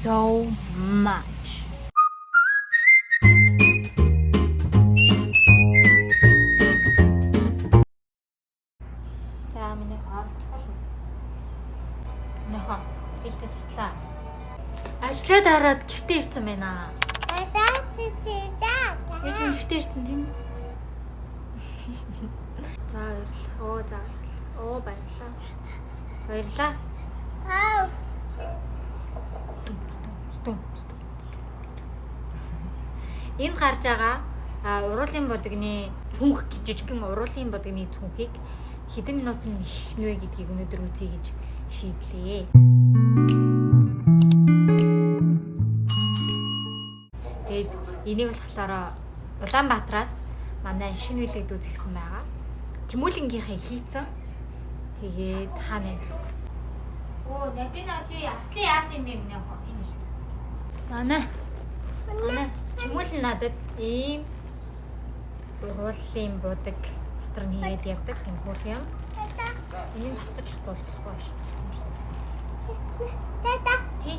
so much. За миний оролдохгүй шүү. Нөхөө ихтэй туслаа. Ажлаа дараад гэртээ ирсэн байна. Энд гэртээ ирсэн тийм үү? За баярлалаа. Оо баярлалаа. Баярлалаа. Энд гарч байгаа уруулын бодгны цүнх жижигхэн уруулын бодгны цүнхийг хэдэн минут их нэ гэдгийг өнөөдөр үзье гэж шийдлээ. Тэгээд энийг болохоор Улаанбаатараас манай шинэ билет үзэгсэн байгаа. Тэмүүлэнгийнхээ хийцэн. Тэгээд хаана вэ? Оо, Надина чи арслан яац юм бэ минь яг энэ шүү дээ. Манай Тэмүүлэн надад ийм уруулын бодог дотор нь хийгээд явдаг юм хөрх юм. Энийг хастаж болохгүй шүү дээ.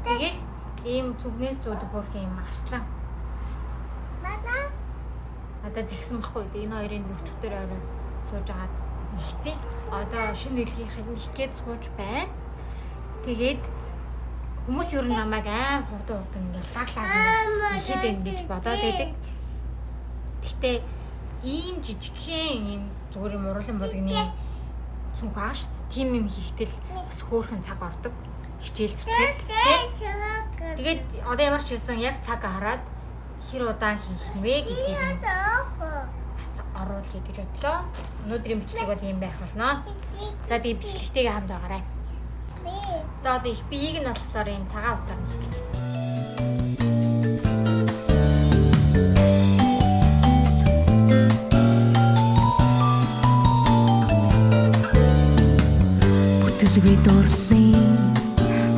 Тэгээд ийм зүгнээс зүүдэг хөрх юм арслан. Одоо зэгсэн баггүй. Энэ хоёрын нөхчдөр орой сууж агаад нэгцээ. Одоо шинэ нэлгийнхээ нэхгээд сууж байна. Тэгээд хүмүүс ер нь намайг аим хурдан ингээд лаглаад ихэд байна гэж бодоод байдаг. Гэхдээ ийм жижигхэн ийм зүгээр юм уруулын бодгны цүнх ааш тийм юм хийхдээ бас хөөрхөн цаг ордог. Хичээл зүтгэл. Тэгээд одоо ямар ч хэлсэн яг цаг хараад хэр удаан хийх вэ гэдгийг бас оруулъя гэж бодлоо. Өнөөдрийн бичлэг бол ийм байх болно. За тэгээд бичлэгтэйгээ хамт байгаарай. За одоо их биеийг нь болохоор ийм цагаан уцаар хийх гэж. Бүтэлгүй дурлын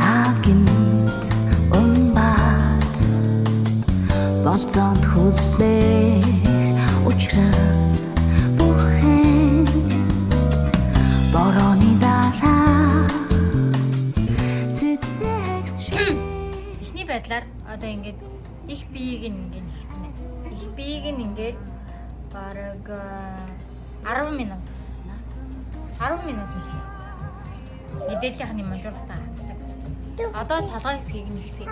агент умбат болцоонд хүлээх учрал бүхэн борооны дараа Эхний байдлаар одоо ингээд их биеийг нь ингээд нэгтгэн байна. Их биеийг нь ингээд бараг 10 минут. 10 минут хийх. Мэдээллийнхний манжуулагтаа хатдаг гэсэн. Одоо толгой хэсгийг нэгтгэе.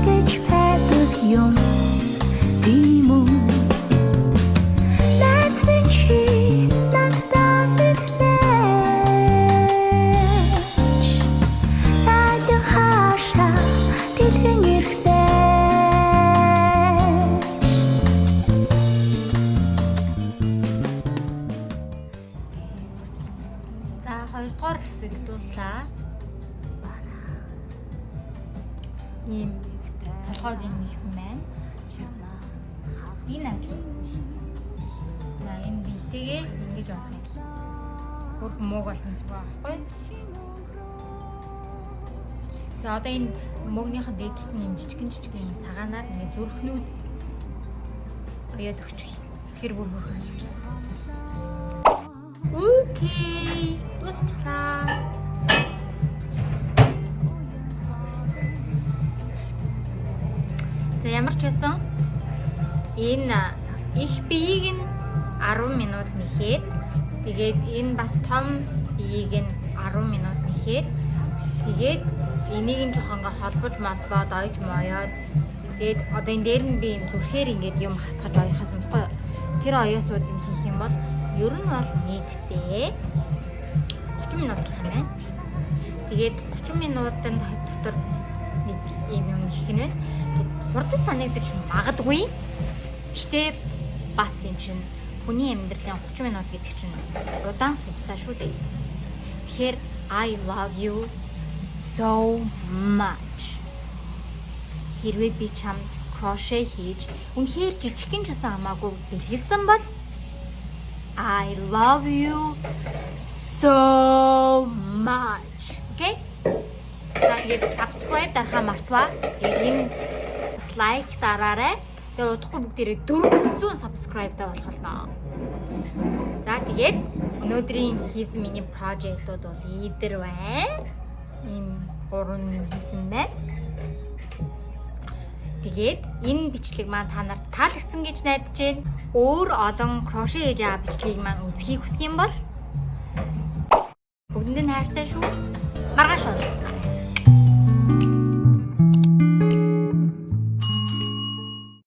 гэж байдаг юм тийм үү Let's be cheap not that it's Айлын хаашаа дэлгэн ирлээ За хоёрдугаар хэсэг дууслаа. Ийм толгойг юм нэгсэн байна. Энэ ажил. За энэ биетэйгээ ингэж явах юм. Хөрх мууг болсон зүг байхгүй. За одоо энэ муугныхаа дээдлэлт юм жижигэн юм цагаанаар ингэ зүрхнүүд оёд өгчих. Тэр бүр хөрх болж байна. Окей. Дуслаа. За ямар ч байсан энэ их биеийг нь 10 минут нэхээд тэгээд энэ бас том биеийг нь 10 минут нэхээд тэгээд энийг нь жоохон ингээ холбож молбоод ойж моёод тэгээд одоо энэ дээр нь би энэ зүрхээр ингээд юм хатгаж оёхоос юм баггүй. Тэр оёосууд юм хийх юм бол ер нь бол нийтдээ 30 минут гэх юм байна. Тэгээд 30 минутын дотор нэг юм хийх нь байна. Хурдан санагдаж магадгүй. Гэтэ бас энэ чинь хүний амьдралын 30 минут гэдэг чинь удаан хугацаа шүү дээ. Тэгэхээр I love you so much. Хэрвээ би чамд crochet хийж үнэхээр жижигхэн ч гэсэн хамаагүй бэлгэлсэн бол I love you so much. Okay? За тэгээд subscribe дарахаа мартваа. Тэгээд энэ лайк дараарай. Тэгээд удахгүй бүгдээрээ 400 subscribe даа болох болно. За тэгээд өнөөдрийн хийсэн миний project-ууд бол ийдэр байна. Ийм 3 хийсэн байна. Тэгээд энэ бичлэг маань та нарт таалагдсан гэж найдаж байна. Өөр олон кроше хийж байгаа бичлэгийг маань үзхийг хүсэх юм бол бүгдэнд нь хайртай шүү. Маргааш уулзцгаая.